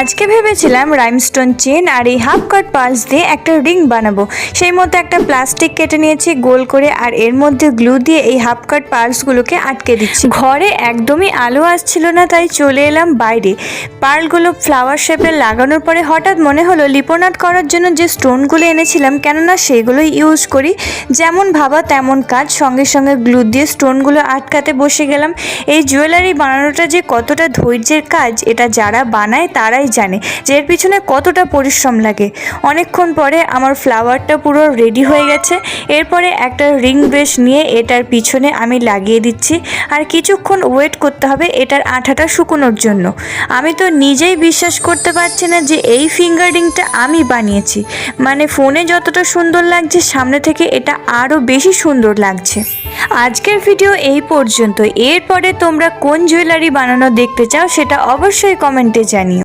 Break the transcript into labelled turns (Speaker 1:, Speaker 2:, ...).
Speaker 1: আজকে ভেবেছিলাম রাইমস্টোন চেন আর এই হাফ কাট পার্লস দিয়ে একটা রিং বানাবো। সেই মতো একটা প্লাস্টিক কেটে নিয়েছি গোল করে, আর এর মধ্যে গ্লু দিয়ে এই হাফ কাট পার্লসগুলোকে আটকে দিচ্ছি। ঘরে একদমই আলো আসছিল না, তাই চলে এলাম বাইরে। পার্লগুলো ফ্লাওয়ার শেপে লাগানোর পরে হঠাৎ মনে হলো লিপন আর্ট করার জন্য যে স্টোনগুলো এনেছিলাম কেননা সেগুলোই ইউজ করি। যেমন ভাবা তেমন কাজ, সঙ্গে সঙ্গে গ্লু দিয়ে স্টোনগুলো আটকাতে বসে গেলাম। এই জুয়েলারি বানানোটা যে কতটা ধৈর্যের কাজ এটা যারা বানায় তারাই জানে যে এর পিছনে কতটা পরিশ্রম লাগে। অনেকক্ষণ পরে আমার ফ্লাওয়ারটা পুরো রেডি হয়ে গেছে। এরপরে একটা রিং ব্রেস নিয়ে এটার পিছনে আমি লাগিয়ে দিচ্ছি, আর কিছুক্ষণ ওয়েট করতে হবে এটার আঠাটা শুকোনোর জন্য। আমি তো নিজেই বিশ্বাস করতে পারছি না যে এই ফিঙ্গার রিংটা আমি বানিয়েছি। মানে ফোনে যতটা সুন্দর লাগছে সামনে থেকে এটা আরও বেশি সুন্দর লাগছে। আজকের ভিডিও এই পর্যন্ত। এরপরে তোমরা কোন জুয়েলারি বানানো দেখতে চাও সেটা অবশ্যই কমেন্টে জানিও।